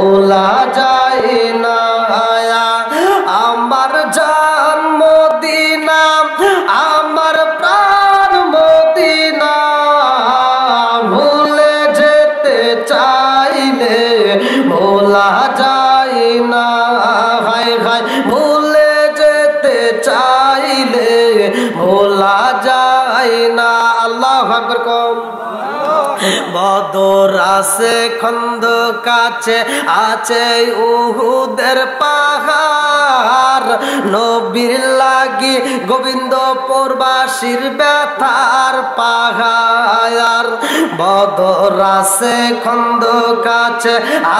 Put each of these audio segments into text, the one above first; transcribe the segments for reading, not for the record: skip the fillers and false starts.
ভোলা যায় না। আমার জান মদিনা, আমার প্রাণ মদিনা, ভুলে যেতে চাইলে ভোলা যায় না। হায় হায় ভুলে যেতে চাইলে ভোলা যায় না। আল্লাহু আকবার কম। বদর আছে খন্দক আছে, আছে উহুদের পাহাড়, নবীর লাগি গোবিন্দপুরবাসীর ব্যথার পাহাড়। বদর আছে খন্দক আছে,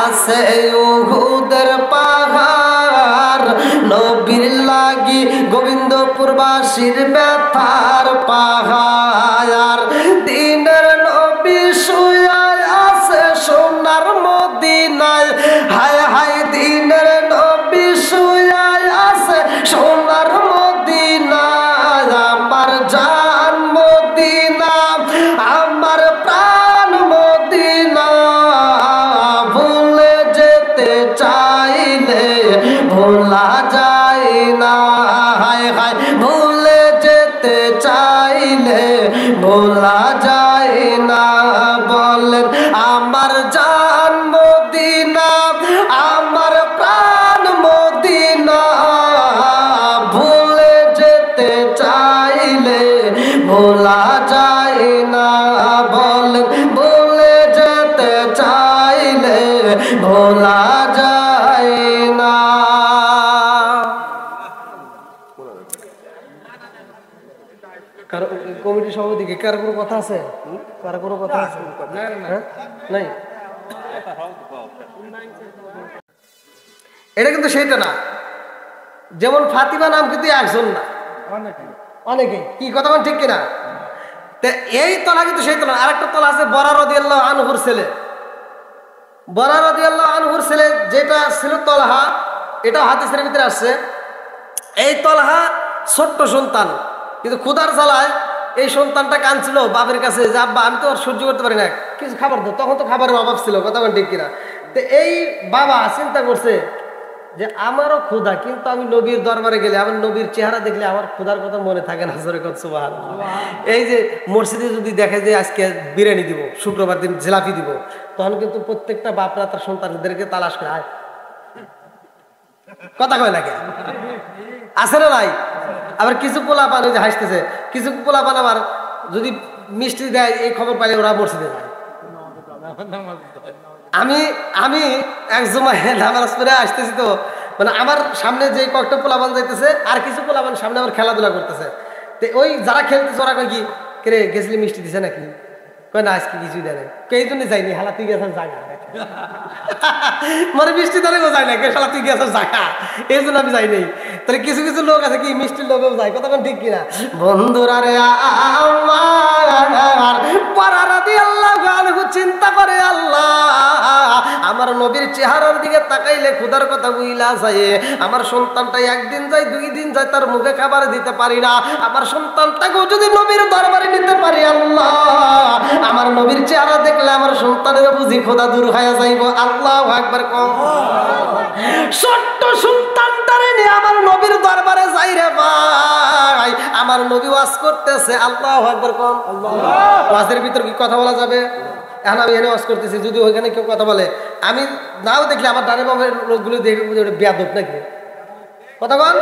আছে উহুদের পাহাড়, নবীর লাগি গোবিন্দপুরবাসীর ব্যথার পাহাড়। দিনের নবী শুয়ে আছে সোনার মদিনায়, হায় হায় দিনের নবী শুয়ে আছে সোনার মদিনায়। আমার জান মদিনা, আমার প্রাণ মদিনা, ভুলে যেতে চাইলে ভোলা যায় না। হায় হায় ভুলে যেতে চাইলে ভোলা যায় না। বলেন আমার জান মদিনা, আমার প্রাণ মদিনা, ভুলে যেতে চাইলে ভোলা যায় না। বলেন ভুলে যেতে চাইলে ভোলা যায় না। কমিটি সভাপতিকে কার কোনো কথা আছে? কার কোনো কথা আছে? নাই। এটা কিন্তু সেইটা না। যেমন ফাতিমা নাম কিন্তু একজন না, অনেকে। কি কথা বলেন ঠিক কিনা? এই তলা কিন্তু সেই তলা। আরেকটা তলা আছে বরা রাদিয়াল্লাহু আনহুর ছেলে। বরা রাদিয়াল্লাহু আনহুর ছেলে যেটা ছিল তলহা, এটা হাদিসের ভিতরে আসছে। এই তলহা ছোট্ট সন্তান, কিন্তু ক্ষুধার জ্বালায় এই সন্তানটা কাঁদছিল বাপের কাছে যে আব্বা আমি তো আর সহ্য করতে পারি না, কিছু খাবার দাও। তখন তো খাবারের অভাব ছিল, কথা বলেন ঠিক কিনা? তো এই বাবা চিন্তা করছে যে আমারও ক্ষুধা, কিন্তু আমি নবীর দরবারে গেলে আমার নবীর চেহারা দেখলে আমার ক্ষুধার কথা মনে থাকে না। জোরে কথা সুবহানাল্লাহ। এই যে মসজিদে যদি দেখে যে আজকে বিরিয়ানি দিব, শুক্রবার দিন জিলাপি দিব, তখন কিন্তু প্রত্যেকটা বাপরা তার সন্তানদেরকে তালাশ করে আয়। কথা কয় না কে? আছে না নাই? আবার কিছু পোলাপান ওই যে হাসতেছে, কিছু পোলাপান আবার যদি মিষ্টি দেয় এই খবর পাইলে ওরা মসজিদে যায়। আমি এক জুমায় নামাজ পড়ে আসতেছি, তো মানে আমার সামনে যে কয়েকটা পোলাপান যাইতেছে আর কিছু পোলাপান সামনে আমার খেলাধুলা করতেছে। তো ওই যারা খেলতেছে ওরা কয় কি কে রে গেছিলি মিষ্টি দিছে নাকি? কয় না আজকে কিছুই দেয় না। এই জন্য যাইনি, হালা তুই গেছেন জায়গা মানে মিষ্টি দাঁড়িয়ে যায় না, কে শালা তুই গেছেন জায়গা, এই জন্য আমি যাই নাই। তাহলে কিছু কিছু লোক আছে কি মিষ্টির লোকেও যায়, কথা ঠিক কিনা? বন্ধুরা রে আল্লাহ চিন্তা করে আল্লাহ আমার নবীর চেহারার দিকে তাকাইলে ক্ষুধার কথা বুইলা যায়। আমার সন্তানটা একদিন যায়, 2 দিন যায়, তার মুখে খাবার দিতে পারি না। আমার সন্তানটাকেও যদি নবীর দরবারে নিতে পারি আল্লাহ, আমার নবীর চেহারা দেখলে আমার সন্তানের বুঝি খোদা দূর হয়ে যাইব। আল্লাহু আকবার কম। ছোট্ট সন্তানটারে নিয়ে আমার নবীর দরবারে যাই রে ভাই, আমার নবী ওয়াজ করতেছে। আল্লাহু আকবার কম। ওয়াজের ভিতর কি কথা বলা যাবে? এখন আমি এনে ওয়াজ করতেছি, যদি ওইখানে কেউ কথা বলে আমি নাও দেখলে আমার ডানে বামের লোকগুলো দেখে বেয়াদব নাকি, কথা বল।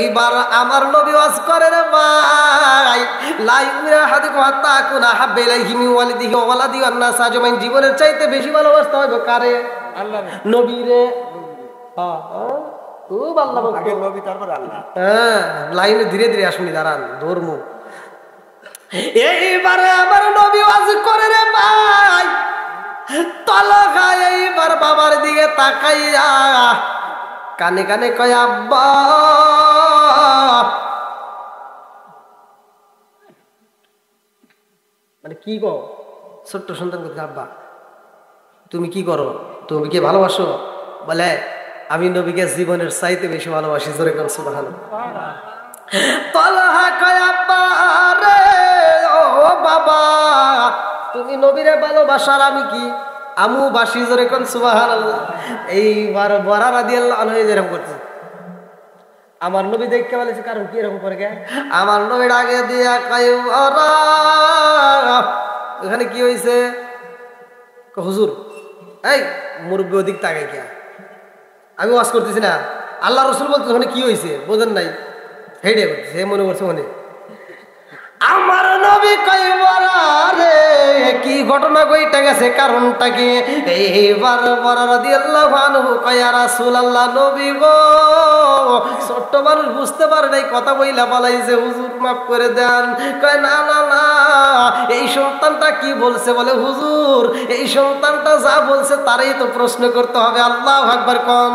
এইবার আমার নবী ওয়াজ করে রে ভাই, লা ইউমিনু আহাদুকুম হাত্তা আকুনা হাব্বা ইলাইহি মিন ওয়ালিদিহি ওয়া ওয়ালাদিহি ওয়ান নাস আজমাইন। জীবনের চাইতে বেশি ভালোবাসতে হবে কারে? আল্লাহ নবীরে। খুব আল্লাহ আগে নবী তারপর আল্লাহ। হ্যাঁ, লাইনে ধীরে ধীরে আসুনি, দাঁড়ান ধর্ম। এইবারে আমার নবী ওয়াজ করে রে ভাই, তলহা এইবার বাবার দিকে তাকাইয়া কানে কানে কয় আব্বা। মানে কি গো, ছোট্ট সন্তান করতে আব্বা তুমি কি করো, তুমি কি ভালোবাসো? বলে আমি নবীকে জীবনের চাইতে বেশি ভালোবাসি। জোরে কোন সুবহানাল্লাহ। তলহা কয় আব্বা রে, ও বাবা তুমি নবীরে ভালোবাসার আমি কি? আমু বাসি জোরে কোন সুবহানাল্লাহ। এইবার বরা রাদিয়াল্লাহু আনহু এরকম করছে। আমার নবী দেখতে বলেছে কারণ কি এরকম করে গে? আমার নবীর আগে দিয়া কয় বরা, এখানে কি হয়েছে? হুজুর এই মুরব্বী ওদিক তাকাই কে? আমি ওয়াজ করতেছি না, আল্লাহ রসুল বলতে ওখানে কি হয়েছে বোঝেন নাই, হেডে সে মনে করছে মনে। আমার নবী কই বরা রে কি ঘটনা কইটা গেছে, কারণটা কি? এইবার বরা রাদিয়াল্লাহু আনহু কয় ইয়া রাসূলুল্লাহ, নবী গো ছোট্ট মানুষ বুঝতে পারে নাই, কথা বইলা পালাইছে, হুজুর মাফ করে দেন। কয় না না না, এই সন্তানটা কি বলছে? বলে হুজুর এই সন্তানটা যা বলছে তারই তো প্রশ্ন করতে হবে। আল্লাহু আকবার কোন।